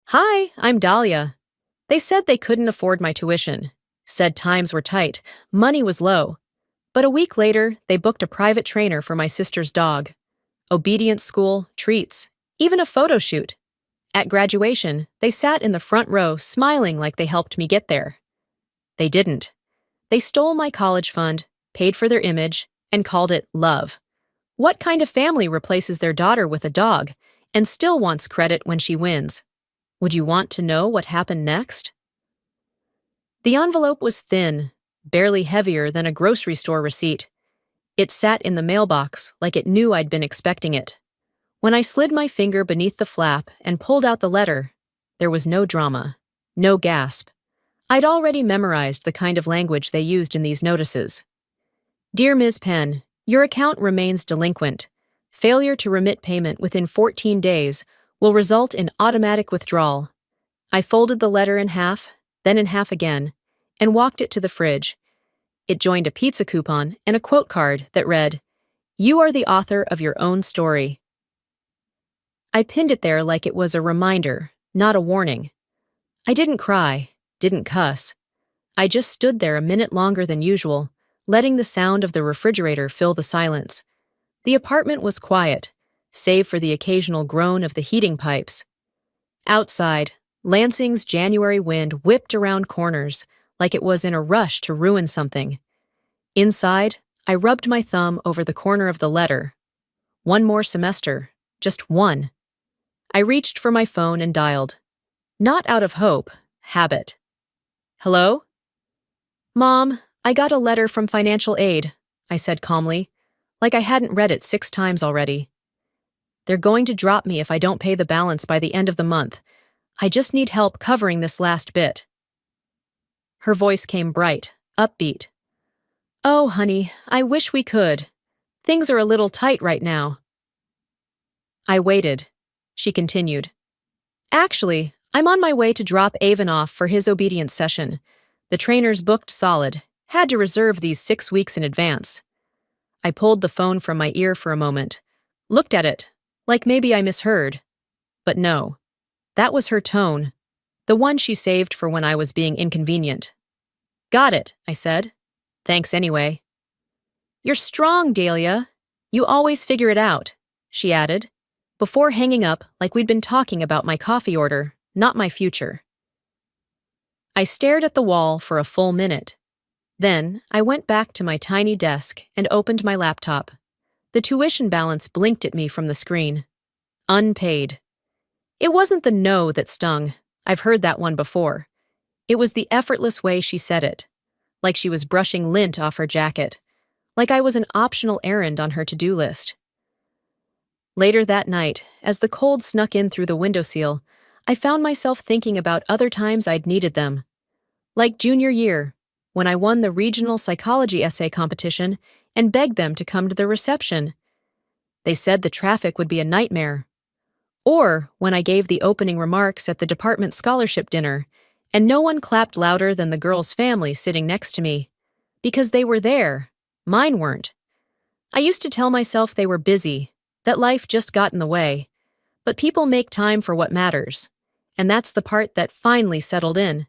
Hi, I'm Dahlia. They said they couldn't afford my tuition, said times were tight, money was low. But a week later, they booked a private trainer for my sister's dog. Obedience school, treats, even a photo shoot. At graduation, they sat in the front row smiling like they helped me get there. They didn't. They stole my college fund, paid for their image, and called it love. What kind of family replaces their daughter with a dog and still wants credit when she wins? Would you want to know what happened next? The envelope was thin, barely heavier than a grocery store receipt. It sat in the mailbox like it knew I'd been expecting it. When I slid my finger beneath the flap and pulled out the letter, there was no drama, no gasp. I'd already memorized the kind of language they used in these notices. Dear Ms. Penn, your account remains delinquent. Failure to remit payment within 14 days will result in automatic withdrawal. I folded the letter in half, then in half again, and walked it to the fridge. It joined a pizza coupon and a quote card that read, "You are the author of your own story." I pinned it there like it was a reminder, not a warning. I didn't cry, didn't cuss. I just stood there a minute longer than usual, letting the sound of the refrigerator fill the silence. The apartment was quiet, save for the occasional groan of the heating pipes. Outside, Lansing's January wind whipped around corners like it was in a rush to ruin something. Inside, I rubbed my thumb over the corner of the letter. One more semester, just one. I reached for my phone and dialed. Not out of hope, habit. Hello? Mom, I got a letter from financial aid, I said calmly, like I hadn't read it 6 times already. They're going to drop me if I don't pay the balance by the end of the month. I just need help covering this last bit. Her voice came bright, upbeat. Oh, honey, I wish we could. Things are a little tight right now. I waited. She continued. Actually, I'm on my way to drop Avon off for his obedience session. The trainer's booked solid. Had to reserve these 6 weeks in advance. I pulled the phone from my ear for a moment. Looked at it, like maybe I misheard. But no. That was her tone. The one she saved for when I was being inconvenient. Got it, I said. Thanks anyway. You're strong, Dahlia. You always figure it out, she added, before hanging up like we'd been talking about my coffee order, not my future. I stared at the wall for a full minute. Then, I went back to my tiny desk and opened my laptop. The tuition balance blinked at me from the screen. Unpaid. It wasn't the no that stung. I've heard that one before. It was the effortless way she said it. Like she was brushing lint off her jacket. Like I was an optional errand on her to-do list. Later that night, as the cold snuck in through the windowsill, I found myself thinking about other times I'd needed them. Like junior year, when I won the regional psychology essay competition and begged them to come to the reception. They said the traffic would be a nightmare. Or when I gave the opening remarks at the department scholarship dinner, and no one clapped louder than the girl's family sitting next to me. Because they were there. Mine weren't. I used to tell myself they were busy, that life just got in the way. But people make time for what matters. And that's the part that finally settled in.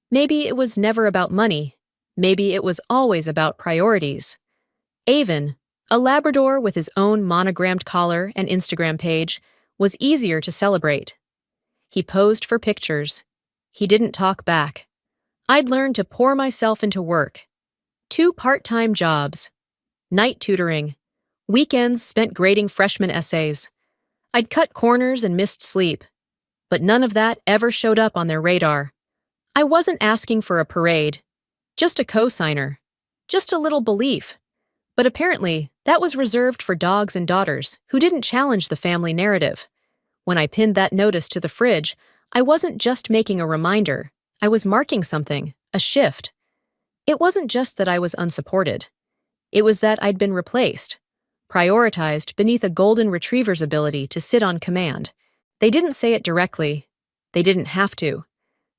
Maybe it was never about money. Maybe it was always about priorities. Avon, a Labrador with his own monogrammed collar and Instagram page, was easier to celebrate. He posed for pictures. He didn't talk back. I'd learned to pour myself into work. 2 part-time jobs. Night tutoring. Weekends spent grading freshman essays. I'd cut corners and missed sleep. But none of that ever showed up on their radar. I wasn't asking for a parade. Just a cosigner. Just a little belief. But apparently, that was reserved for dogs and daughters who didn't challenge the family narrative. When I pinned that notice to the fridge, I wasn't just making a reminder. I was marking something, a shift. It wasn't just that I was unsupported. It was that I'd been replaced, prioritized beneath a golden retriever's ability to sit on command. They didn't say it directly. They didn't have to.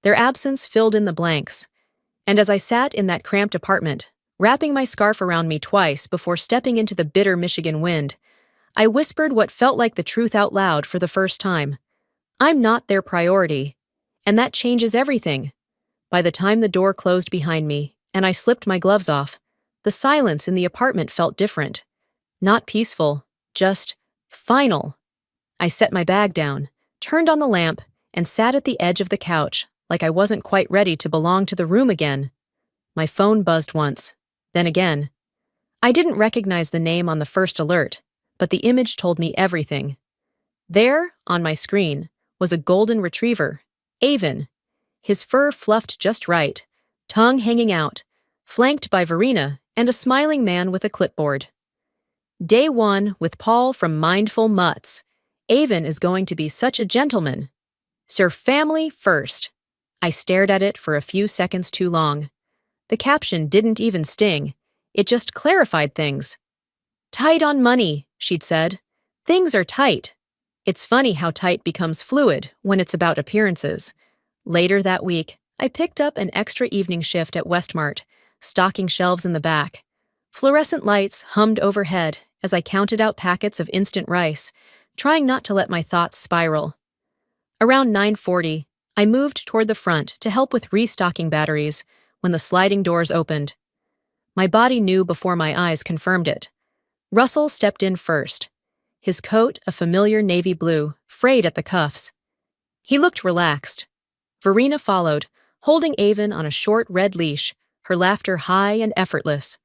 Their absence filled in the blanks. And as I sat in that cramped apartment, wrapping my scarf around me twice before stepping into the bitter Michigan wind, I whispered what felt like the truth out loud for the first time. I'm not their priority. And that changes everything. By the time the door closed behind me and I slipped my gloves off, the silence in the apartment felt different. Not peaceful, just final. I set my bag down, turned on the lamp, and sat at the edge of the couch like I wasn't quite ready to belong to the room again. My phone buzzed once, then again. I didn't recognize the name on the first alert, but the image told me everything. There, on my screen, was a golden retriever, Avon, his fur fluffed just right, tongue hanging out, flanked by Verena and a smiling man with a clipboard. Day 1 with Paul from Mindful Mutts. Avon is going to be such a gentleman. Sir Family First. I stared at it for a few seconds too long. The caption didn't even sting. It just clarified things. Tight on money, she'd said. Things are tight. It's funny how tight becomes fluid when it's about appearances. Later that week, I picked up an extra evening shift at Westmart, stocking shelves in the back. Fluorescent lights hummed overhead as I counted out packets of instant rice, trying not to let my thoughts spiral. Around 9:40, I moved toward the front to help with restocking batteries when the sliding doors opened. My body knew before my eyes confirmed it. Russell stepped in first, his coat a familiar navy blue, frayed at the cuffs. He looked relaxed. Verena followed, holding Avon on a short red leash, her laughter high and effortless.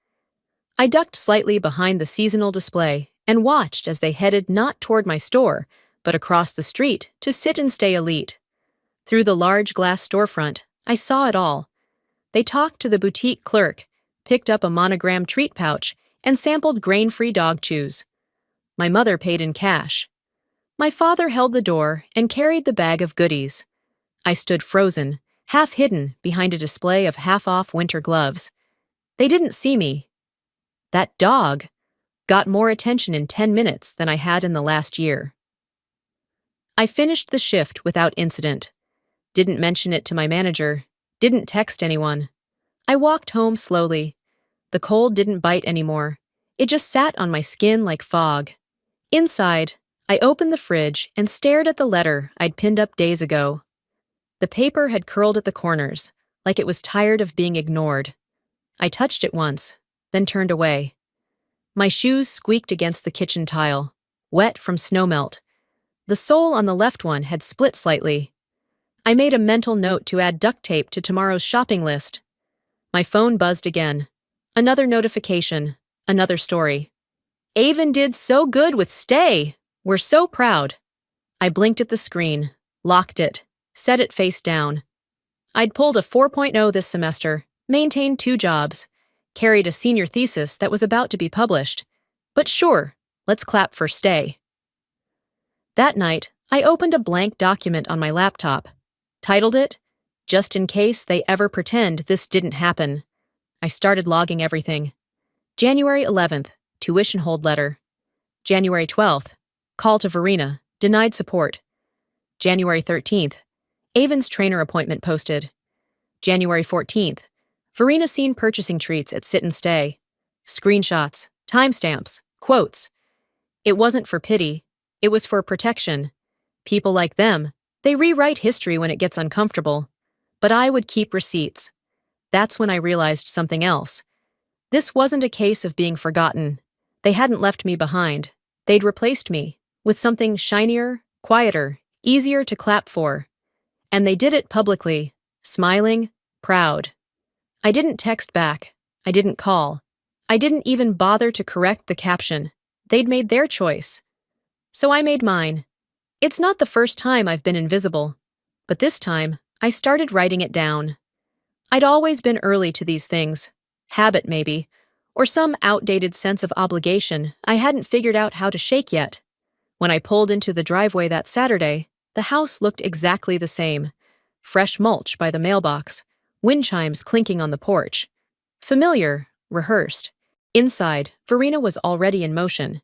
I ducked slightly behind the seasonal display and watched as they headed not toward my store, but across the street to Sit and Stay Elite. Through the large glass storefront, I saw it all. They talked to the boutique clerk, picked up a monogram treat pouch, and sampled grain-free dog chews. My mother paid in cash. My father held the door and carried the bag of goodies. I stood frozen, half hidden behind a display of half-off winter gloves. They didn't see me. That dog got more attention in 10 minutes than I had in the last year. I finished the shift without incident. Didn't mention it to my manager, didn't text anyone. I walked home slowly. The cold didn't bite anymore. It just sat on my skin like fog. Inside, I opened the fridge and stared at the letter I'd pinned up days ago. The paper had curled at the corners, like it was tired of being ignored. I touched it once, then turned away. My shoes squeaked against the kitchen tile, wet from snowmelt. The sole on the left one had split slightly. I made a mental note to add duct tape to tomorrow's shopping list. My phone buzzed again. Another notification, another story. Avon did so good with Stay. We're so proud. I blinked at the screen, locked it, set it face down. I'd pulled a 4.0 this semester, maintained 2 jobs, carried a senior thesis that was about to be published. But sure, let's clap for Stay. That night, I opened a blank document on my laptop, titled it, Just in Case They Ever Pretend This Didn't Happen. I started logging everything. January 11th, tuition hold letter. January 12th, call to Verena, denied support. January 13th, Avon's trainer appointment posted. January 14th, Verena seen purchasing treats at Sit and Stay. Screenshots, timestamps, quotes. It wasn't for pity, it was for protection. People like them, they rewrite history when it gets uncomfortable. But I would keep receipts. That's when I realized something else. This wasn't a case of being forgotten. They hadn't left me behind. They'd replaced me with something shinier, quieter, easier to clap for. And they did it publicly, smiling, proud. I didn't text back. I didn't call. I didn't even bother to correct the caption. They'd made their choice. So I made mine. It's not the first time I've been invisible, but this time I started writing it down. I'd always been early to these things. Habit, maybe, or some outdated sense of obligation I hadn't figured out how to shake yet. When I pulled into the driveway that Saturday, the house looked exactly the same. Fresh mulch by the mailbox, wind chimes clinking on the porch. Familiar, rehearsed. Inside, Verena was already in motion.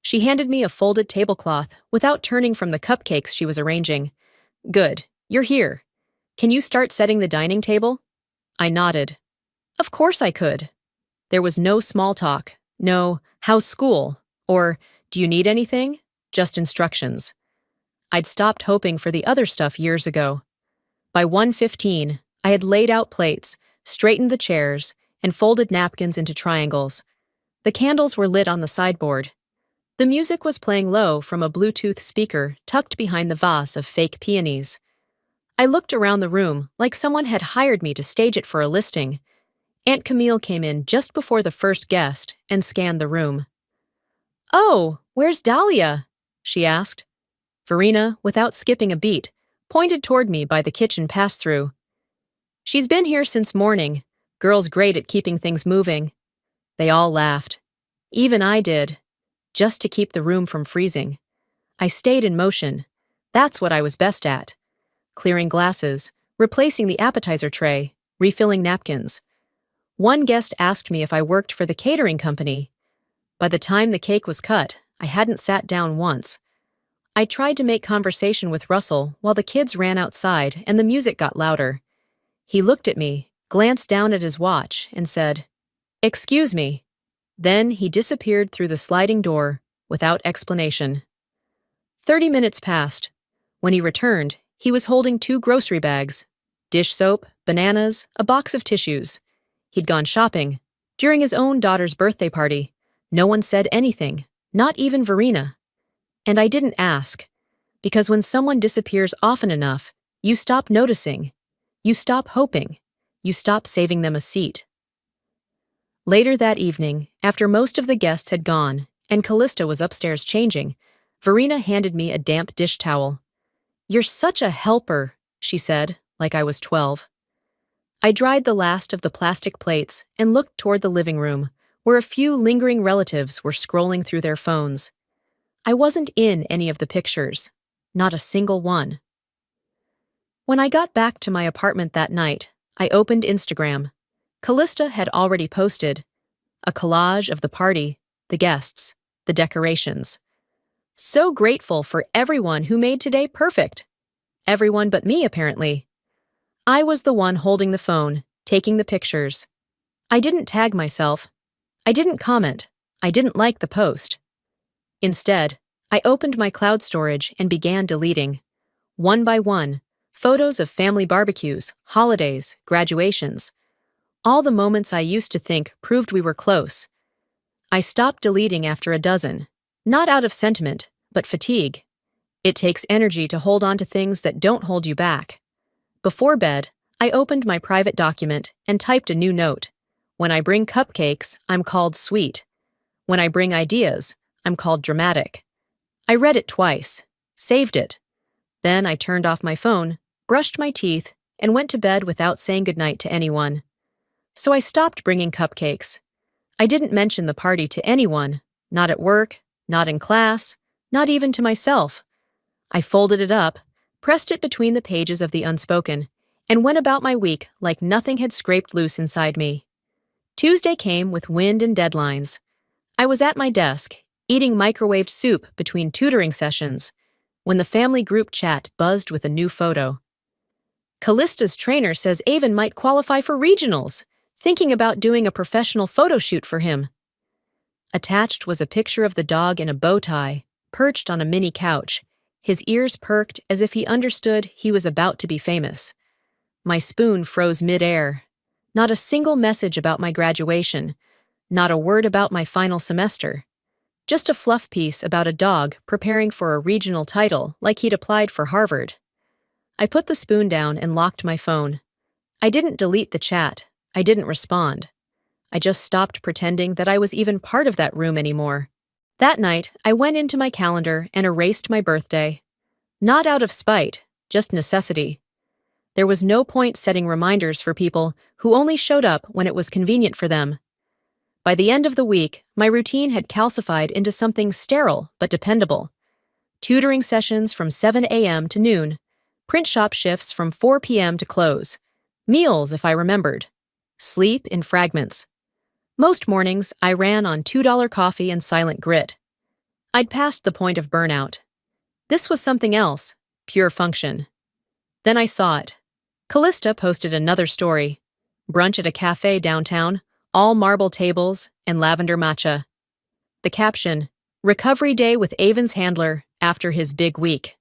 She handed me a folded tablecloth without turning from the cupcakes she was arranging. Good, you're here. Can you start setting the dining table? I nodded. Of course I could. There was no small talk, no, how's school, or do you need anything? Just instructions. I'd stopped hoping for the other stuff years ago. By 1:15, I had laid out plates, straightened the chairs, and folded napkins into triangles. The candles were lit on the sideboard. The music was playing low from a Bluetooth speaker tucked behind the vase of fake peonies. I looked around the room like someone had hired me to stage it for a listing. Aunt Camille came in just before the first guest and scanned the room. "Oh, where's Dahlia?" she asked. Verena, without skipping a beat, pointed toward me by the kitchen pass-through. "She's been here since morning. Girl's great at keeping things moving." They all laughed. Even I did, just to keep the room from freezing. I stayed in motion. That's what I was best at. Clearing glasses, replacing the appetizer tray, refilling napkins. One guest asked me if I worked for the catering company. By the time the cake was cut, I hadn't sat down once. I tried to make conversation with Russell while the kids ran outside and the music got louder. He looked at me, glanced down at his watch, and said, "Excuse me." Then he disappeared through the sliding door without explanation. 30 minutes passed. When he returned, he was holding 2 grocery bags, dish soap, bananas, a box of tissues. He'd gone shopping, during his own daughter's birthday party. No one said anything, not even Verena. And I didn't ask, because when someone disappears often enough, you stop noticing, you stop hoping, you stop saving them a seat. Later that evening, after most of the guests had gone and Callista was upstairs changing, Verena handed me a damp dish towel. "You're such a helper," she said, like I was 12. I dried the last of the plastic plates and looked toward the living room, where a few lingering relatives were scrolling through their phones. I wasn't in any of the pictures, not a single one. When I got back to my apartment that night, I opened Instagram. Callista had already posted a collage of the party, the guests, the decorations. So grateful for everyone who made today perfect. Everyone but me, apparently. I was the one holding the phone, taking the pictures. I didn't tag myself. I didn't comment. I didn't like the post. Instead, I opened my cloud storage and began deleting, one by one, photos of family barbecues, holidays, graduations. All the moments I used to think proved we were close. I stopped deleting after a dozen, not out of sentiment, but fatigue. It takes energy to hold on to things that don't hold you back. Before bed, I opened my private document and typed a new note. When I bring cupcakes, I'm called sweet. When I bring ideas, I'm called dramatic. I read it twice, saved it. Then I turned off my phone, brushed my teeth, and went to bed without saying goodnight to anyone. So I stopped bringing cupcakes. I didn't mention the party to anyone, not at work, not in class, not even to myself. I folded it up, pressed it between the pages of the unspoken, and went about my week like nothing had scraped loose inside me. Tuesday came with wind and deadlines. I was at my desk, eating microwaved soup between tutoring sessions, when the family group chat buzzed with a new photo. Callista's trainer says Avon might qualify for regionals, thinking about doing a professional photo shoot for him. Attached was a picture of the dog in a bow tie, perched on a mini couch, his ears perked as if he understood he was about to be famous. My spoon froze mid-air. Not a single message about my graduation, not a word about my final semester. Just a fluff piece about a dog preparing for a regional title like he'd applied for Harvard. I put the spoon down and locked my phone. I didn't delete the chat. I didn't respond. I just stopped pretending that I was even part of that room anymore. That night, I went into my calendar and erased my birthday. Not out of spite, just necessity. There was no point setting reminders for people who only showed up when it was convenient for them. By the end of the week, my routine had calcified into something sterile but dependable. Tutoring sessions from 7 a.m. to noon, print shop shifts from 4 p.m. to close, meals if I remembered, sleep in fragments. Most mornings, I ran on $2 coffee and silent grit. I'd passed the point of burnout. This was something else, pure function. Then I saw it. Callista posted another story. Brunch at a cafe downtown, all marble tables and lavender matcha. The caption, "Recovery day with Avon's handler after his big week."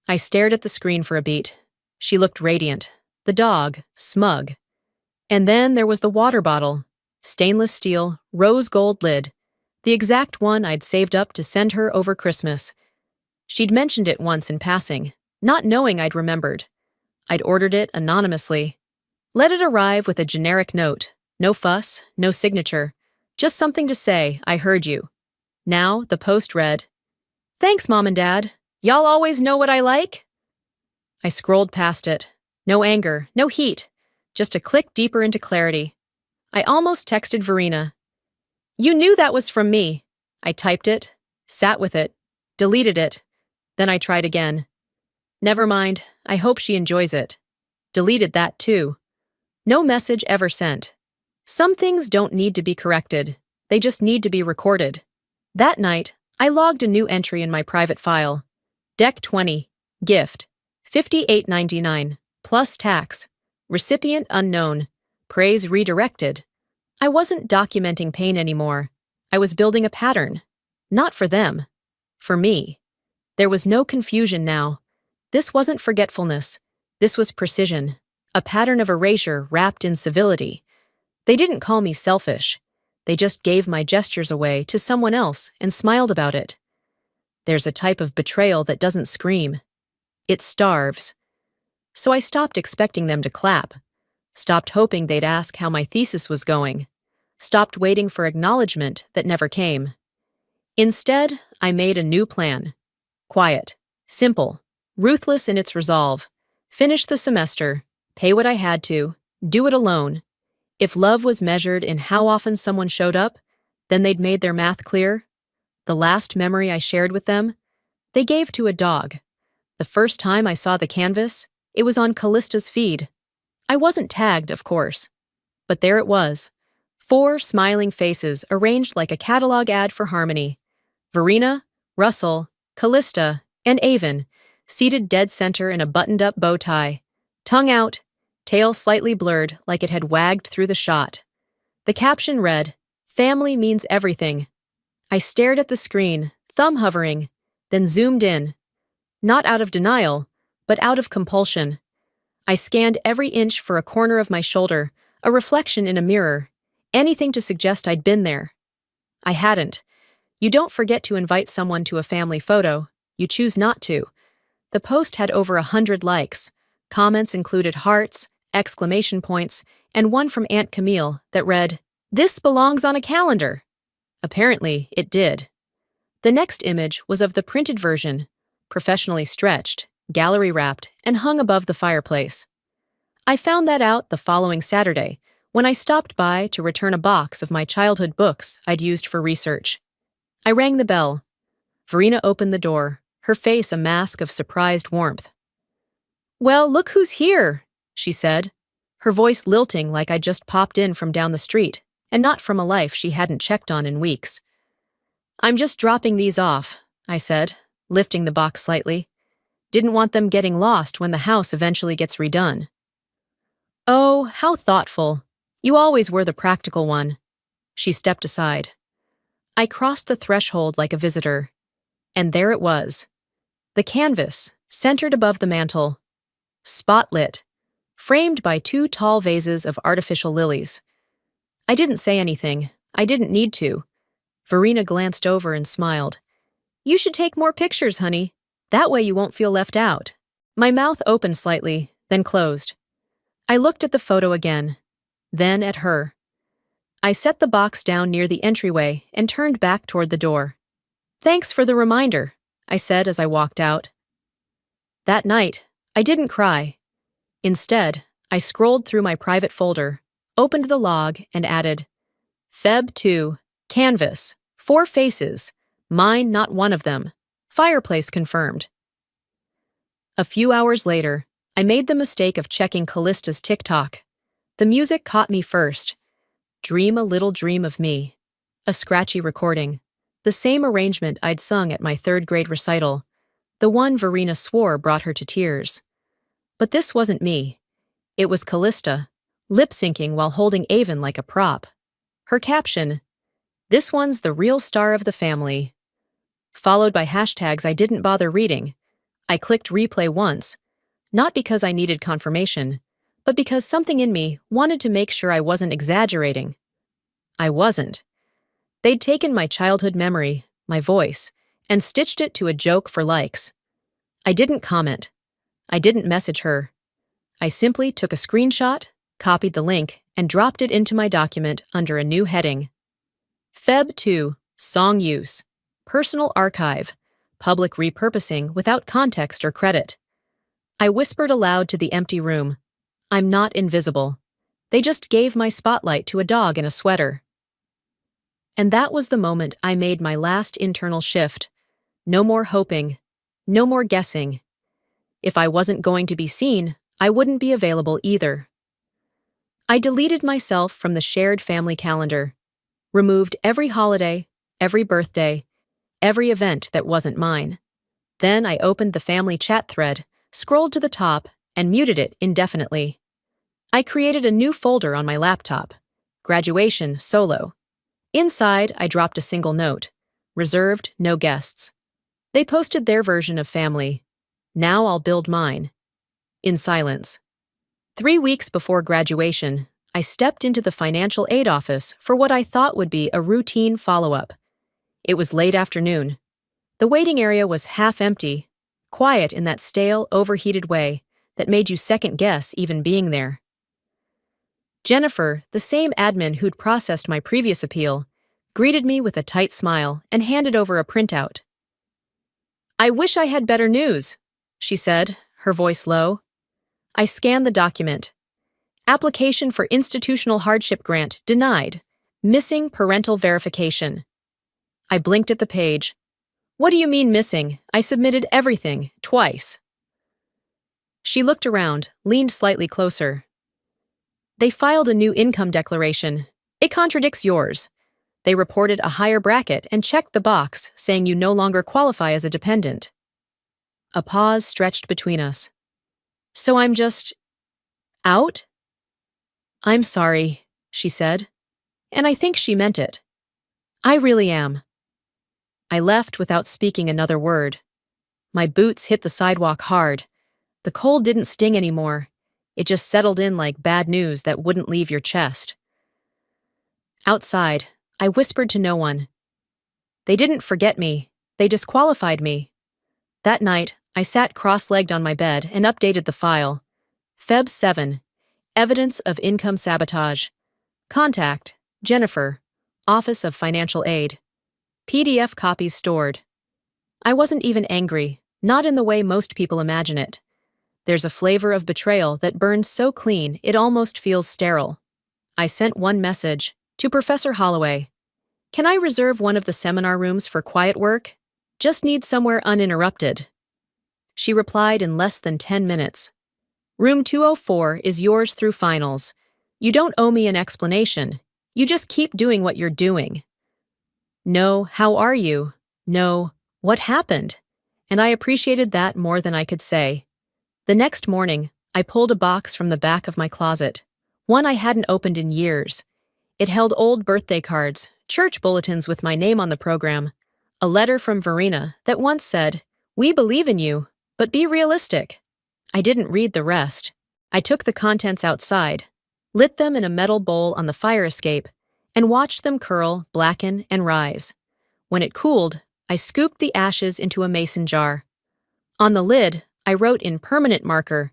I stared at the screen for a beat. She looked radiant. The dog, smug. And then there was the water bottle. Stainless steel, rose gold lid. The exact one I'd saved up to send her over Christmas. She'd mentioned it once in passing, not knowing I'd remembered. I'd ordered it anonymously. Let it arrive with a generic note. No fuss, no signature. Just something to say, I heard you. Now, the post read, "Thanks, Mom and Dad. Y'all always know what I like?" I scrolled past it. No anger, no heat. Just a click deeper into clarity. I almost texted Verena. "You knew that was from me." I typed it, sat with it, deleted it. Then I tried again. Never mind, I hope she enjoys it. Deleted that too. No message ever sent. Some things don't need to be corrected. They just need to be recorded. That night, I logged a new entry in my private file. Deck 20. Gift. $58.99. Plus tax. Recipient unknown. Praise redirected. I wasn't documenting pain anymore. I was building a pattern. Not for them. For me. There was no confusion now. This wasn't forgetfulness. This was precision. A pattern of erasure wrapped in civility. They didn't call me selfish. They just gave my gestures away to someone else and smiled about it. There's a type of betrayal that doesn't scream. It starves. So I stopped expecting them to clap. Stopped hoping they'd ask how my thesis was going. Stopped waiting for acknowledgement that never came. Instead, I made a new plan. Quiet. Simple. Ruthless in its resolve. Finish the semester. Pay what I had to. Do it alone. If love was measured in how often someone showed up, then they'd made their math clear. The last memory I shared with them, they gave to a dog. The first time I saw the canvas, it was on Callista's feed. I wasn't tagged, of course. But there it was. 4 smiling faces arranged like a catalog ad for Harmony. Verena, Russell, Callista, and Avon, seated dead center in a buttoned-up bow tie. Tongue out, tail slightly blurred like it had wagged through the shot. The caption read, "Family means everything." I stared at the screen, thumb hovering, then zoomed in. Not out of denial, but out of compulsion. I scanned every inch for a corner of my shoulder, a reflection in a mirror, anything to suggest I'd been there. I hadn't. You don't forget to invite someone to a family photo, you choose not to. The post had over 100 likes. Comments included hearts, exclamation points, and one from Aunt Camille that read, "This belongs on a calendar." Apparently, it did. The next image was of the printed version, professionally stretched, gallery wrapped, and hung above the fireplace. I found that out the following Saturday when I stopped by to return a box of my childhood books I'd used for research. I rang the bell. Verena opened the door, her face a mask of surprised warmth. "Well, look who's here," she said, her voice lilting like I'd just popped in from down the street, and not from a life she hadn't checked on in weeks. "I'm just dropping these off," I said, lifting the box slightly. "Didn't want them getting lost when the house eventually gets redone." "Oh, how thoughtful. You always were the practical one." She stepped aside. I crossed the threshold like a visitor. And there it was. The canvas, centered above the mantel. Spotlit, framed by 2 tall vases of artificial lilies. I didn't say anything. I didn't need to. Verena glanced over and smiled. "You should take more pictures, honey. That way you won't feel left out." My mouth opened slightly, then closed. I looked at the photo again, then at her. I set the box down near the entryway and turned back toward the door. "Thanks for the reminder," I said as I walked out. That night, I didn't cry. Instead, I scrolled through my private folder, opened the log, and added, Feb 2, canvas, 4 faces, mine not one of them, fireplace confirmed. A few hours later, I made the mistake of checking Callista's TikTok. The music caught me first. Dream a Little Dream of Me. A scratchy recording. The same arrangement I'd sung at my 3rd grade recital. The one Verena swore brought her to tears. But this wasn't me. It was Callista, lip-syncing while holding Avon like a prop. Her caption, "This one's the real star of the family." Followed by hashtags I didn't bother reading. I clicked replay once, not because I needed confirmation, but because something in me wanted to make sure I wasn't exaggerating. I wasn't. They'd taken my childhood memory, my voice, and stitched it to a joke for likes. I didn't comment. I didn't message her. I simply took a screenshot, copied the link, and dropped it into my document under a new heading. Feb 2, Song Use, Personal Archive, Public Repurposing without context or credit. I whispered aloud to the empty room. I'm not invisible. They just gave my spotlight to a dog in a sweater. And that was the moment I made my last internal shift. No more hoping. No more guessing. If I wasn't going to be seen, I wouldn't be available either. I deleted myself from the shared family calendar, removed every holiday, every birthday, every event that wasn't mine. Then I opened the family chat thread, scrolled to the top, and muted it indefinitely. I created a new folder on my laptop, Graduation Solo. Inside, I dropped a single note, reserved, no guests. They posted their version of family. Now I'll build mine. In silence. 3 weeks before graduation, I stepped into the financial aid office for what I thought would be a routine follow-up. It was late afternoon. The waiting area was half empty, quiet in that stale, overheated way that made you second-guess even being there. Jennifer, the same admin who'd processed my previous appeal, greeted me with a tight smile and handed over a printout. "I wish I had better news," she said, her voice low. I scanned the document. Application for institutional hardship grant denied. Missing parental verification. I blinked at the page. "What do you mean missing? I submitted everything, twice." She looked around, leaned slightly closer. "They filed a new income declaration. It contradicts yours. They reported a higher bracket and checked the box saying you no longer qualify as a dependent." A pause stretched between us. "So I'm just out?" "I'm sorry," she said. And I think she meant it. "I really am." I left without speaking another word. My boots hit the sidewalk hard. The cold didn't sting anymore. It just settled in like bad news that wouldn't leave your chest. Outside, I whispered to no one. They didn't forget me. They disqualified me. That night, I sat cross-legged on my bed and updated the file. Feb 7. Evidence of income sabotage. Contact, Jennifer, Office of Financial Aid. PDF copies stored. I wasn't even angry, not in the way most people imagine it. There's a flavor of betrayal that burns so clean it almost feels sterile. I sent one message, to Professor Holloway. "Can I reserve one of the seminar rooms for quiet work? Just need somewhere uninterrupted." She replied in less than 10 minutes. "Room 204 is yours through finals. You don't owe me an explanation. You just keep doing what you're doing." No, "How are you?" No, "What happened?" And I appreciated that more than I could say. The next morning, I pulled a box from the back of my closet, one I hadn't opened in years. It held old birthday cards, church bulletins with my name on the program, a letter from Verena that once said, "We believe in you, but be realistic." I didn't read the rest. I took the contents outside, lit them in a metal bowl on the fire escape, and watched them curl, blacken, and rise. When it cooled, I scooped the ashes into a mason jar. On the lid, I wrote in permanent marker,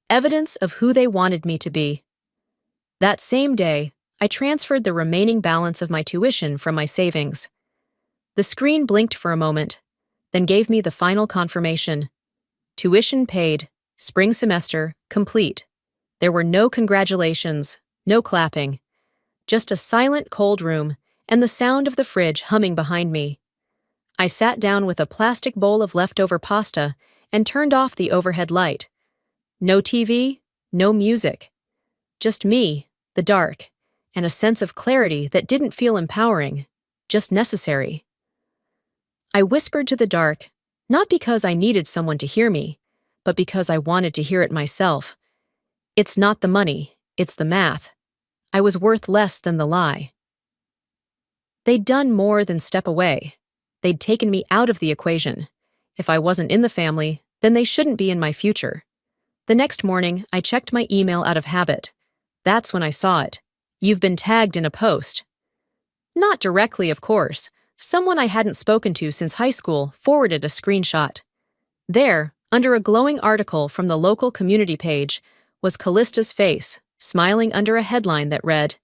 "Evidence of who they wanted me to be." That same day, I transferred the remaining balance of my tuition from my savings. The screen blinked for a moment, then gave me the final confirmation. Tuition paid, spring semester complete. There were no congratulations, no clapping. Just a silent, cold room and the sound of the fridge humming behind me. I sat down with a plastic bowl of leftover pasta and turned off the overhead light. No TV, no music. Just me, the dark, and a sense of clarity that didn't feel empowering, just necessary. I whispered to the dark, not because I needed someone to hear me, but because I wanted to hear it myself. It's not the money, it's the math. I was worth less than the lie. They'd done more than step away. They'd taken me out of the equation. If I wasn't in the family, then they shouldn't be in my future. The next morning, I checked my email out of habit. That's when I saw it. You've been tagged in a post. Not directly, of course. Someone I hadn't spoken to since high school forwarded a screenshot. There, under a glowing article from the local community page, was Callista's face, smiling under a headline that read,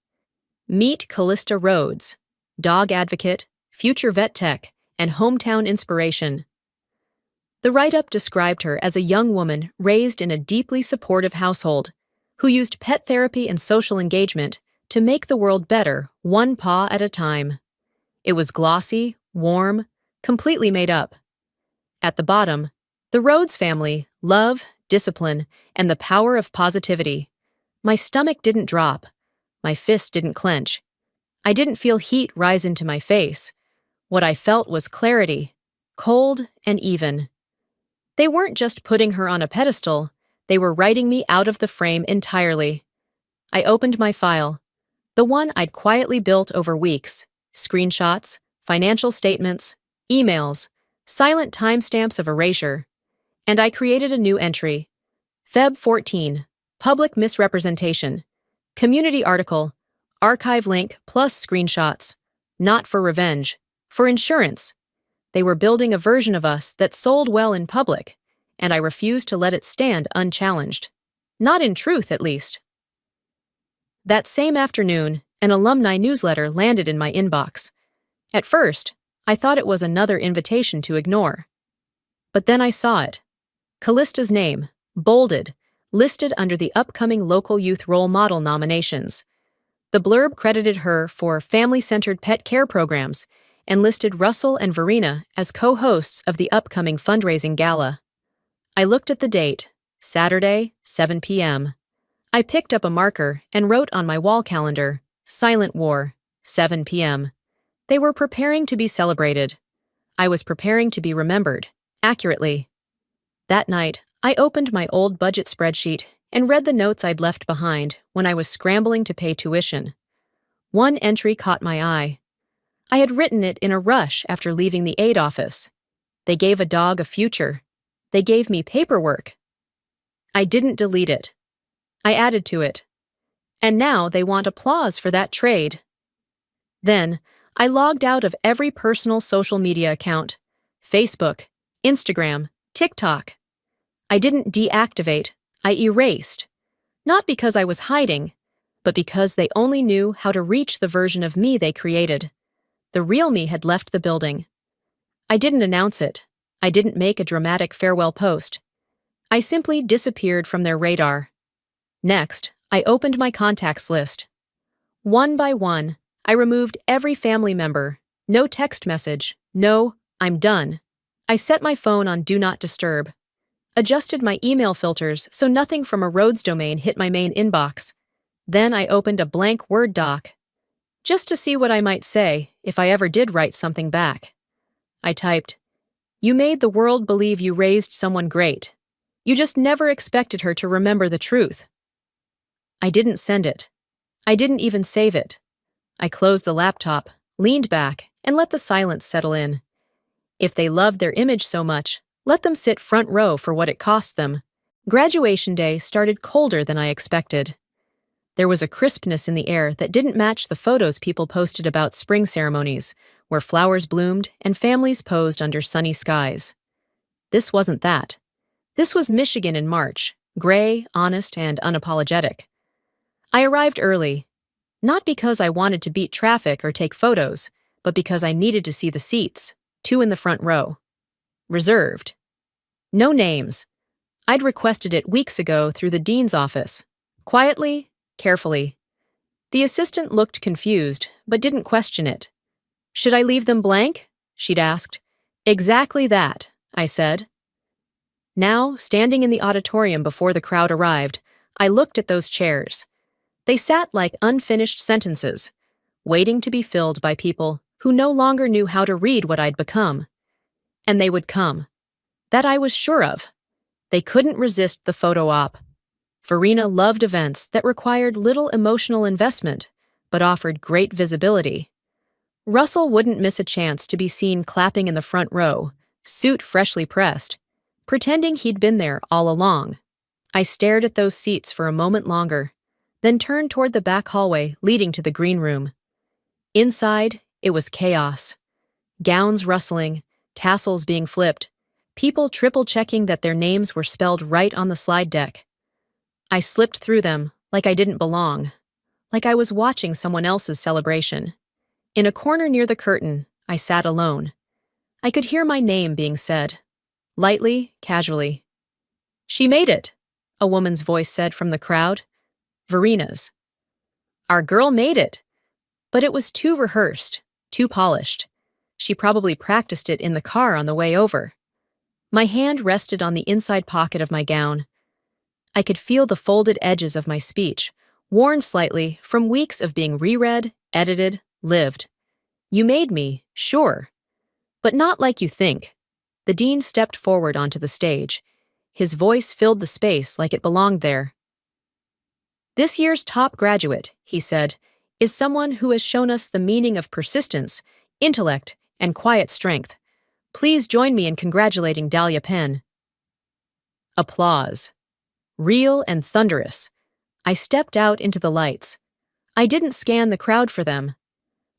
"Meet Callista Rhodes, dog advocate, future vet tech, and hometown inspiration." The write-up described her as a young woman raised in a deeply supportive household, who used pet therapy and social engagement to make the world better, one paw at a time. It was glossy, warm, completely made up. At the bottom, the Rhodes family, love, discipline, and the power of positivity. My stomach didn't drop. My fist didn't clench. I didn't feel heat rise into my face. What I felt was clarity, cold and even. They weren't just putting her on a pedestal, they were writing me out of the frame entirely. I opened my file, the one I'd quietly built over weeks, screenshots, financial statements, emails, silent timestamps of erasure, and I created a new entry. Feb 14, public misrepresentation, community article, archive link plus screenshots, not for revenge, for insurance. They were building a version of us that sold well in public, and I refused to let it stand unchallenged. Not in truth, at least. That same afternoon, an alumni newsletter landed in my inbox. At first, I thought it was another invitation to ignore. But then I saw it. Callista's name, bolded, listed under the upcoming local youth role model nominations. The blurb credited her for family-centered pet care programs and listed Russell and Verena as co-hosts of the upcoming fundraising gala. I looked at the date, Saturday, 7 p.m. I picked up a marker and wrote on my wall calendar, Silent War, 7 p.m. They were preparing to be celebrated. I was preparing to be remembered, accurately. That night, I opened my old budget spreadsheet and read the notes I'd left behind when I was scrambling to pay tuition. One entry caught my eye. I had written it in a rush after leaving the aid office. They gave a dog a future. They gave me paperwork. I didn't delete it. I added to it. And now they want applause for that trade. Then, I logged out of every personal social media account, Facebook, Instagram, TikTok. I didn't deactivate, I erased. Not because I was hiding, but because they only knew how to reach the version of me they created. The real me had left the building. I didn't announce it. I didn't make a dramatic farewell post. I simply disappeared from their radar. Next, I opened my contacts list. One by one, I removed every family member. No text message. No, I'm done. I set my phone on Do Not Disturb. Adjusted my email filters so nothing from a Rhodes domain hit my main inbox. Then I opened a blank Word doc, just to see what I might say if I ever did write something back. I typed, "You made the world believe you raised someone great. You just never expected her to remember the truth." I didn't send it. I didn't even save it. I closed the laptop, leaned back, and let the silence settle in. If they loved their image so much, let them sit front row for what it cost them. Graduation day started colder than I expected. There was a crispness in the air that didn't match the photos people posted about spring ceremonies, where flowers bloomed and families posed under sunny skies. This wasn't that. This was Michigan in March, gray, honest, and unapologetic. I arrived early, not because I wanted to beat traffic or take photos, but because I needed to see the seats, 2 in the front row. Reserved. No names. I'd requested it weeks ago through the dean's office. Quietly, carefully. The assistant looked confused, but didn't question it. "Should I leave them blank?" she'd asked. "Exactly that," I said. Now, standing in the auditorium before the crowd arrived, I looked at those chairs. They sat like unfinished sentences, waiting to be filled by people who no longer knew how to read what I'd become. And they would come. That I was sure of. They couldn't resist the photo op. Verena loved events that required little emotional investment, but offered great visibility. Russell wouldn't miss a chance to be seen clapping in the front row, suit freshly pressed. pretending he'd been there all along. I stared at those seats for a moment longer, then turned toward the back hallway leading to the green room. Inside, it was chaos. Gowns rustling, tassels being flipped, people triple-checking that their names were spelled right on the slide deck. I slipped through them like I didn't belong, like I was watching someone else's celebration. In a corner near the curtain, I sat alone. I could hear my name being said, lightly, casually. "She made it," a woman's voice said from the crowd. Verina's. "Our girl made it." But it was too rehearsed, too polished. She probably practiced it in the car on the way over. My hand rested on the inside pocket of my gown. I could feel the folded edges of my speech, worn slightly from weeks of being reread, edited, lived. "You made me, sure. But not like you think." The dean stepped forward onto the stage. His voice filled the space like it belonged there. "This year's top graduate," he said, "is someone who has shown us the meaning of persistence, intellect, and quiet strength. Please join me in congratulating Dahlia Penn." Applause. Real and thunderous. I stepped out into the lights. I didn't scan the crowd for them.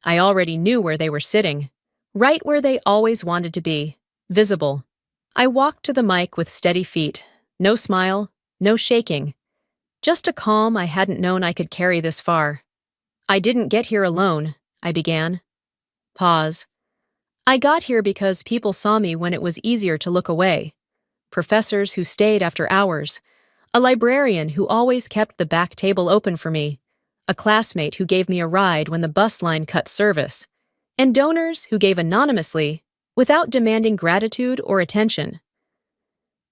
I already knew where they were sitting, right where they always wanted to be, visible. I walked to the mic with steady feet, no smile, no shaking. Just a calm I hadn't known I could carry this far. "I didn't get here alone," I began. Pause. "I got here because people saw me when it was easier to look away. Professors who stayed after hours, a librarian who always kept the back table open for me, a classmate who gave me a ride when the bus line cut service, and donors who gave anonymously without demanding gratitude or attention."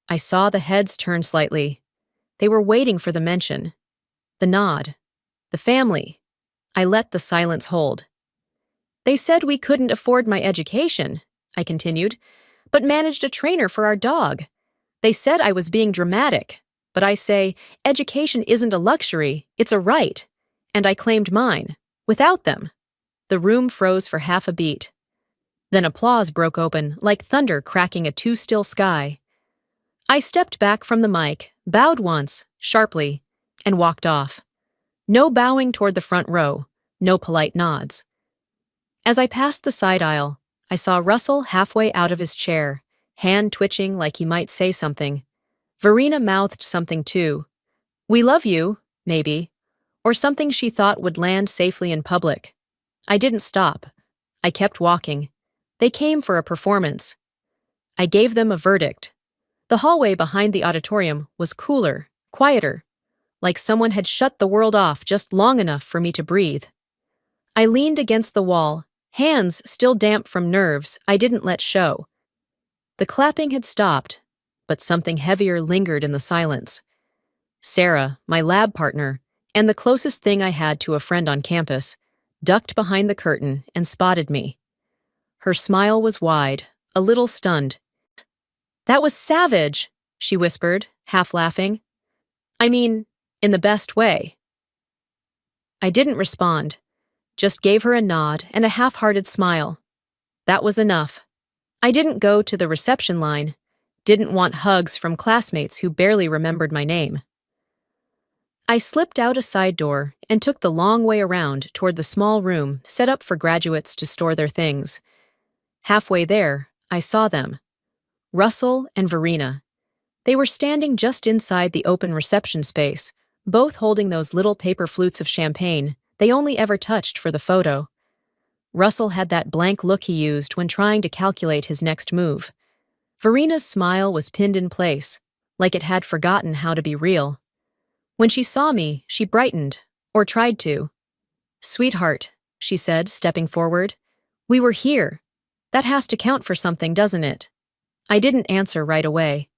I saw the heads turn slightly. They were waiting for the mention, the nod, the family. I let the silence hold. "They said we couldn't afford my education," I continued, "but managed a trainer for our dog. They said I was being dramatic, but I say, education isn't a luxury, it's a right. And I claimed mine, without them." The room froze for half a beat. Then applause broke open, like thunder cracking a too-still sky. I stepped back from the mic, bowed once, sharply, and walked off. No bowing toward the front row, no polite nods. As I passed the side aisle, I saw Russell halfway out of his chair, hand twitching like he might say something. Verina mouthed something too. "We love you," maybe, or something she thought would land safely in public. I didn't stop. I kept walking. They came for a performance. I gave them a verdict. The hallway behind the auditorium was cooler, quieter, like someone had shut the world off just long enough for me to breathe. I leaned against the wall, hands still damp from nerves I didn't let show. The clapping had stopped, but something heavier lingered in the silence. Sarah, my lab partner, and the closest thing I had to a friend on campus, ducked behind the curtain and spotted me. Her smile was wide, a little stunned. "That was savage," she whispered, half laughing. "I mean, in the best way." I didn't respond, just gave her a nod and a half-hearted smile. That was enough. I didn't go to the reception line, didn't want hugs from classmates who barely remembered my name. I slipped out a side door and took the long way around toward the small room set up for graduates to store their things. Halfway there, I saw them. Russell and Verina. They were standing just inside the open reception space, both holding those little paper flutes of champagne they only ever touched for the photo. Russell had that blank look he used when trying to calculate his next move. Verina's smile was pinned in place, like it had forgotten how to be real. When she saw me, she brightened, or tried to. "Sweetheart," she said, stepping forward. "We were here. That has to count for something, doesn't it?" I didn't answer right away.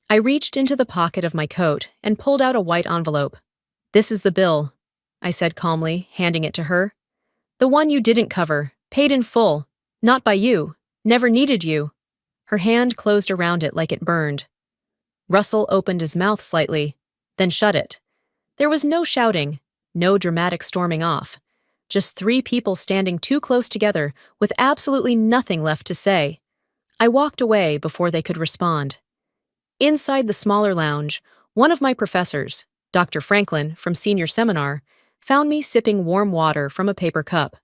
I reached into the pocket of my coat and pulled out a white envelope. "This is the bill," I said calmly, handing it to her. "The one you didn't cover, paid in full. Not by you. Never needed you." Her hand closed around it like it burned. Russell opened his mouth slightly, then shut it. There was no shouting, no dramatic storming off. Just three people standing too close together with absolutely nothing left to say. I walked away before they could respond. Inside the smaller lounge, one of my professors, Dr. Franklin from senior seminar, found me sipping warm water from a paper cup.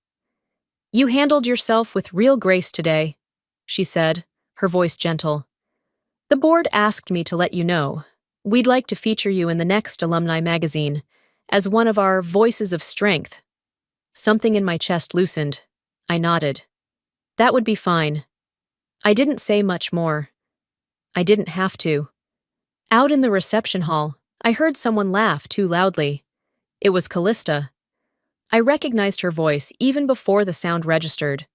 "You handled yourself with real grace today," she said, her voice gentle. "The board asked me to let you know. We'd like to feature you in the next alumni magazine as one of our voices of strength." Something in my chest loosened. I nodded. That would be fine. I didn't say much more. I didn't have to. Out in the reception hall, I heard someone laugh too loudly. It was Callista. I recognized her voice even before the sound registered.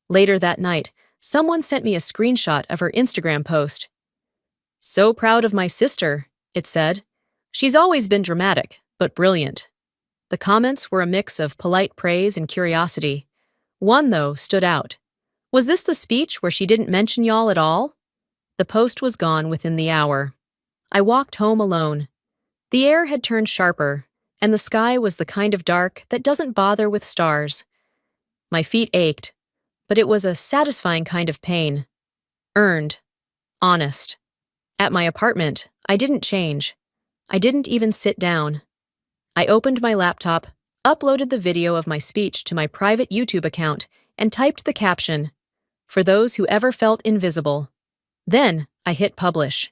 Later that night, someone sent me a screenshot of her Instagram post. "So proud of my sister," it said. "She's always been dramatic, but brilliant." The comments were a mix of polite praise and curiosity. One, though, stood out. "Was this the speech where she didn't mention y'all at all?" The post was gone within the hour. I walked home alone. The air had turned sharper, and the sky was the kind of dark that doesn't bother with stars. My feet ached, but it was a satisfying kind of pain. Earned. Honest. At my apartment, I didn't change. I didn't even sit down. I opened my laptop, uploaded the video of my speech to my private YouTube account, and typed the caption, "For those who ever felt invisible." Then I hit publish.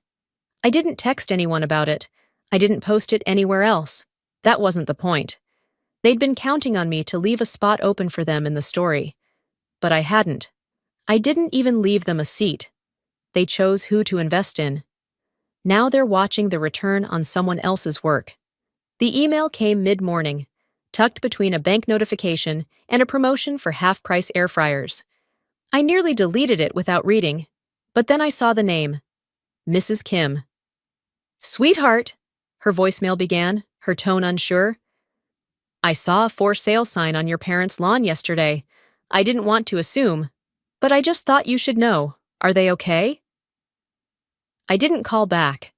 I didn't text anyone about it. I didn't post it anywhere else. That wasn't the point. They'd been counting on me to leave a spot open for them in the story. But I hadn't. I didn't even leave them a seat. They chose who to invest in. Now they're watching the return on someone else's work. The email came mid-morning, tucked between a bank notification and a promotion for half-price air fryers. I nearly deleted it without reading, but then I saw the name, Mrs. Kim. "Sweetheart," her voicemail began, her tone unsure. "I saw a for sale sign on your parents' lawn yesterday. I didn't want to assume, but I just thought you should know. Are they okay?" I didn't call back.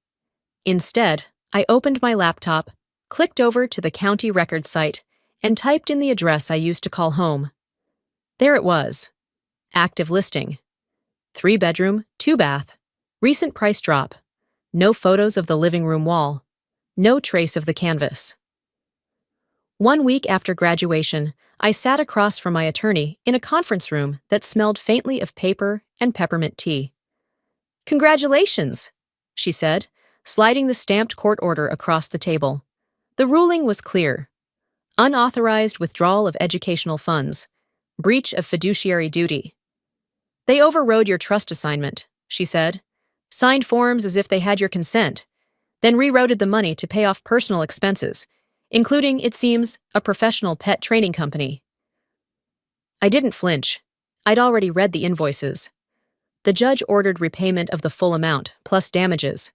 Instead, I opened my laptop, clicked over to the county record site, and typed in the address I used to call home. There it was. Active listing. 3-bedroom, 2-bath. Recent price drop. No photos of the living room wall. No trace of the canvas. 1 week after graduation, I sat across from my attorney in a conference room that smelled faintly of paper and peppermint tea. "Congratulations," she said, sliding the stamped court order across the table. The ruling was clear. Unauthorized withdrawal of educational funds. Breach of fiduciary duty. "They overrode your trust assignment," she said. "Signed forms as if they had your consent, then rerouted the money to pay off personal expenses, including, it seems, a professional pet training company." I didn't flinch. I'd already read the invoices. The judge ordered repayment of the full amount, plus damages.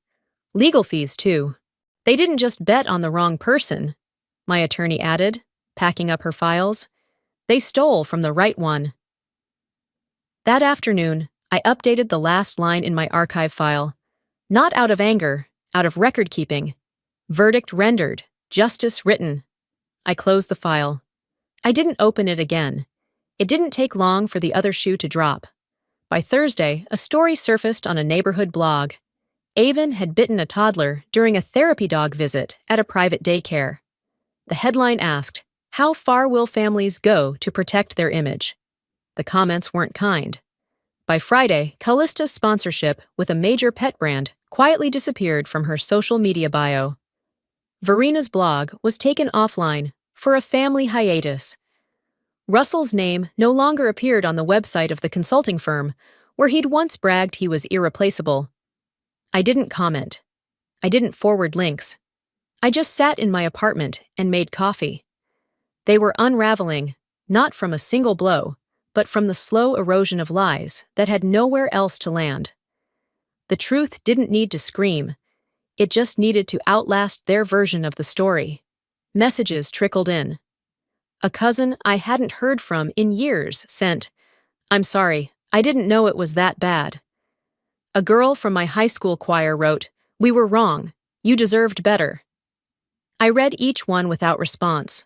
Legal fees, too. "They didn't just bet on the wrong person," my attorney added, packing up her files. "They stole from the right one." That afternoon, I updated the last line in my archive file. Not out of anger, out of record-keeping. Verdict rendered, justice written. I closed the file. I didn't open it again. It didn't take long for the other shoe to drop. By Thursday, a story surfaced on a neighborhood blog. Avon had bitten a toddler during a therapy dog visit at a private daycare. The headline asked, "How far will families go to protect their image?" The comments weren't kind. By Friday, Callista's sponsorship with a major pet brand quietly disappeared from her social media bio. Verina's blog was taken offline for a family hiatus. Russell's name no longer appeared on the website of the consulting firm, where he'd once bragged he was irreplaceable. I didn't comment. I didn't forward links. I just sat in my apartment and made coffee. They were unraveling, not from a single blow, but from the slow erosion of lies that had nowhere else to land. The truth didn't need to scream. It just needed to outlast their version of the story. Messages trickled in. A cousin I hadn't heard from in years sent, "I'm sorry, I didn't know it was that bad." A girl from my high school choir wrote, "We were wrong. You deserved better." I read each one without response.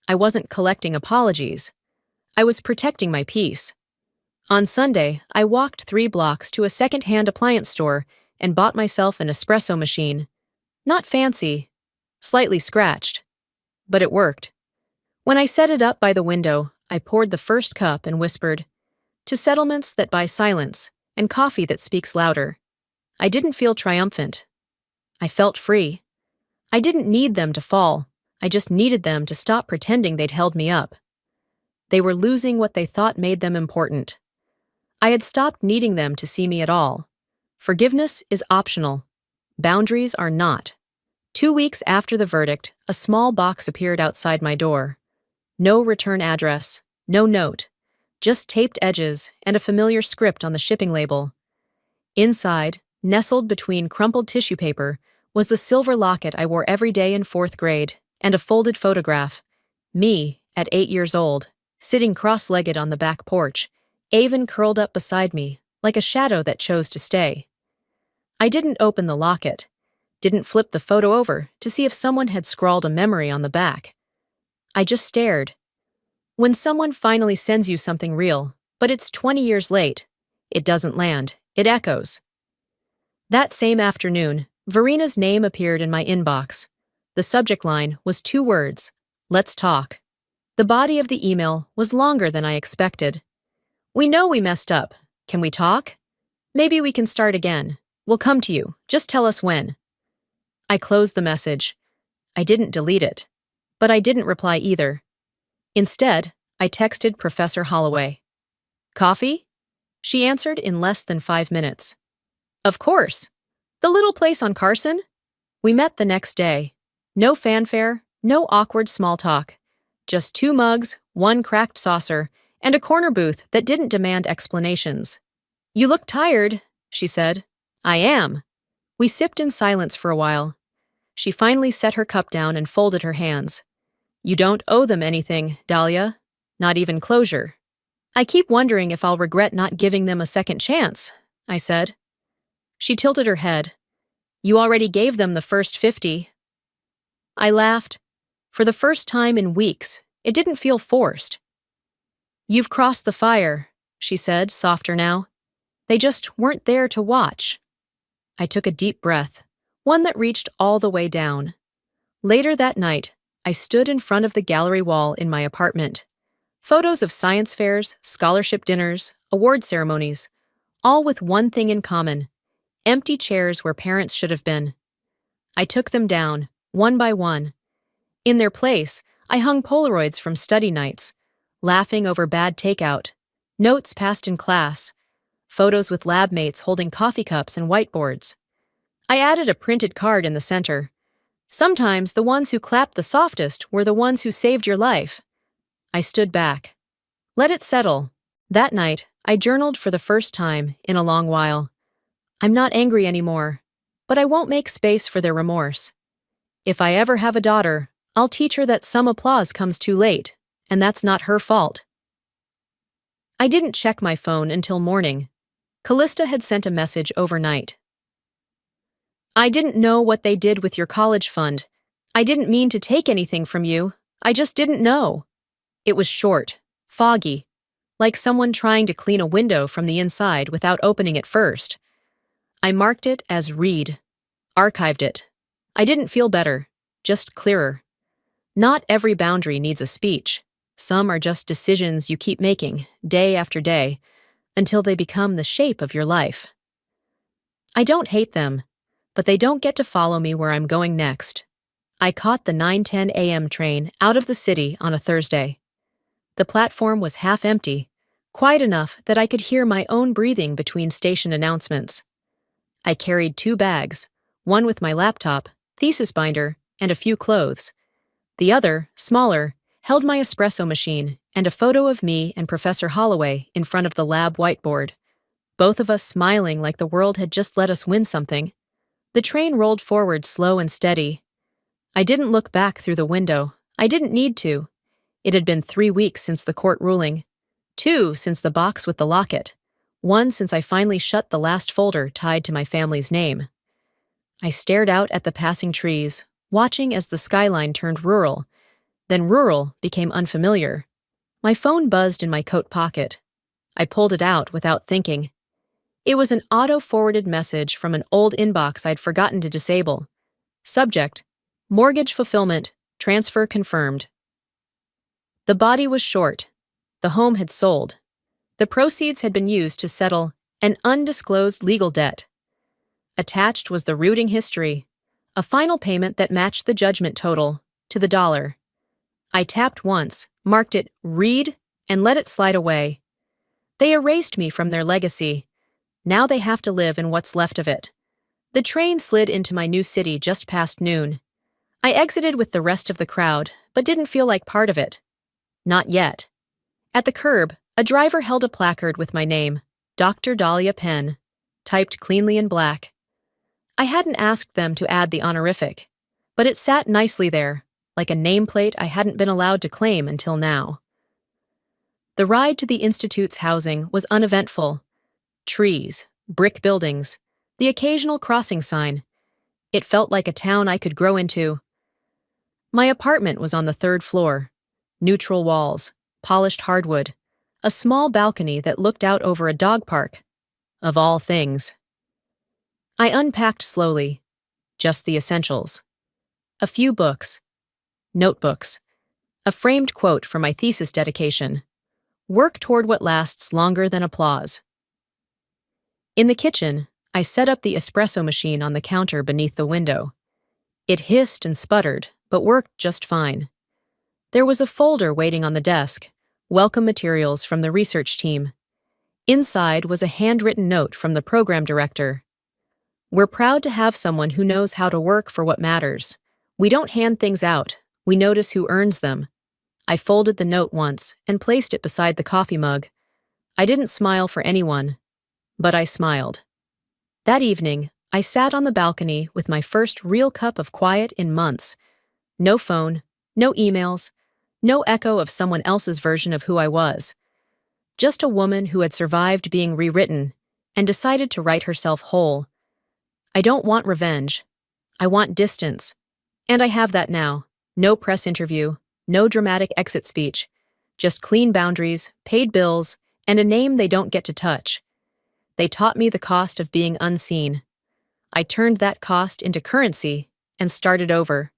I wasn't collecting apologies. I was protecting my peace. On Sunday, I walked 3 blocks to a second-hand appliance store and bought myself an espresso machine. Not fancy, slightly scratched, but it worked. When I set it up by the window, I poured the first cup and whispered, "To settlements that buy silence, and coffee that speaks louder." I didn't feel triumphant. I felt free. I didn't need them to fall. I just needed them to stop pretending they'd held me up. They were losing what they thought made them important. I had stopped needing them to see me at all. Forgiveness is optional. Boundaries are not. 2 weeks after the verdict, a small box appeared outside my door. No return address, no note, just taped edges and a familiar script on the shipping label. Inside, nestled between crumpled tissue paper, was the silver locket I wore every day in 4th grade, and a folded photograph. Me, at 8 years old, sitting cross-legged on the back porch, Avon curled up beside me, like a shadow that chose to stay. I didn't open the locket, didn't flip the photo over to see if someone had scrawled a memory on the back. I just stared. When someone finally sends you something real, but it's 20 years late, it doesn't land, it echoes. That same afternoon, Verina's name appeared in my inbox. The subject line was 2 words, "Let's talk." The body of the email was longer than I expected. "We know we messed up. Can we talk? Maybe we can start again. We'll come to you. Just tell us when." I closed the message. I didn't delete it, but I didn't reply either. Instead, I texted Professor Holloway. "Coffee?" She answered in less than 5 minutes. "Of course. The little place on Carson?" We met the next day. No fanfare, no awkward small talk. Just 2 mugs, 1 cracked saucer, and a corner booth that didn't demand explanations. "You look tired," she said. "I am." We sipped in silence for a while. She finally set her cup down and folded her hands. "You don't owe them anything, Dahlia. Not even closure." "I keep wondering if I'll regret not giving them a second chance," I said. She tilted her head. "You already gave them the first 50. I laughed. For the first time in weeks, it didn't feel forced. "You've crossed the fire," she said, softer now. "They just weren't there to watch." I took a deep breath, one that reached all the way down. Later that night, I stood in front of the gallery wall in my apartment. Photos of science fairs, scholarship dinners, award ceremonies, all with one thing in common: empty chairs where parents should have been. I took them down, one by one. In their place, I hung Polaroids from study nights, laughing over bad takeout, notes passed in class, photos with lab mates holding coffee cups and whiteboards. I added a printed card in the center. Sometimes the ones who clapped the softest were the ones who saved your life. I stood back. Let it settle. That night, I journaled for the first time in a long while. I'm not angry anymore, but I won't make space for their remorse. If I ever have a daughter, I'll teach her that some applause comes too late, and that's not her fault. I didn't check my phone until morning. Callista had sent a message overnight. "I didn't know what they did with your college fund. I didn't mean to take anything from you. I just didn't know." It was short, foggy, like someone trying to clean a window from the inside without opening it first. I marked it as read, archived it. I didn't feel better, just clearer. Not every boundary needs a speech. Some are just decisions you keep making, day after day, until they become the shape of your life. I don't hate them, but they don't get to follow me where I'm going next. I caught the 9:10 a.m. train out of the city on a Thursday. The platform was half empty, quiet enough that I could hear my own breathing between station announcements. I carried 2 bags, one with my laptop, thesis binder, and a few clothes. The other, smaller, held my espresso machine and a photo of me and Professor Holloway in front of the lab whiteboard, both of us smiling like the world had just let us win something. The train rolled forward slow and steady. I didn't look back through the window. I didn't need to. It had been 3 weeks since the court ruling, 2 since the box with the locket, 1 since I finally shut the last folder tied to my family's name. I stared out at the passing trees, watching as the skyline turned rural. Then rural became unfamiliar. My phone buzzed in my coat pocket. I pulled it out without thinking. It was an auto-forwarded message from an old inbox I'd forgotten to disable. Subject: Mortgage fulfillment, transfer confirmed. The body was short. The home had sold. The proceeds had been used to settle an undisclosed legal debt. Attached was the routing history, a final payment that matched the judgment total, to the dollar. I tapped once, marked it read, and let it slide away. They erased me from their legacy. Now they have to live in what's left of it. The train slid into my new city just past noon. I exited with the rest of the crowd, but didn't feel like part of it. Not yet. At the curb, a driver held a placard with my name, Dr. Dahlia Penn, typed cleanly in black. I hadn't asked them to add the honorific, but it sat nicely there, like a nameplate I hadn't been allowed to claim until now. The ride to the Institute's housing was uneventful. Trees, brick buildings, the occasional crossing sign. It felt like a town I could grow into. My apartment was on the 3rd floor. Neutral walls, polished hardwood, a small balcony that looked out over a dog park. Of all things. I unpacked slowly. Just the essentials. A few books. Notebooks. A framed quote for my thesis dedication. Work toward what lasts longer than applause. In the kitchen, I set up the espresso machine on the counter beneath the window. It hissed and sputtered, but worked just fine. There was a folder waiting on the desk, welcome materials from the research team. Inside was a handwritten note from the program director. We're proud to have someone who knows how to work for what matters. We don't hand things out, we notice who earns them. I folded the note once and placed it beside the coffee mug. I didn't smile for anyone, but I smiled. That evening, I sat on the balcony with my first real cup of quiet in months. No phone, no emails, no echo of someone else's version of who I was. Just a woman who had survived being rewritten and decided to write herself whole. I don't want revenge. I want distance. And I have that now. No press interview, no dramatic exit speech. Just clean boundaries, paid bills, and a name they don't get to touch. They taught me the cost of being unseen. I turned that cost into currency and started over.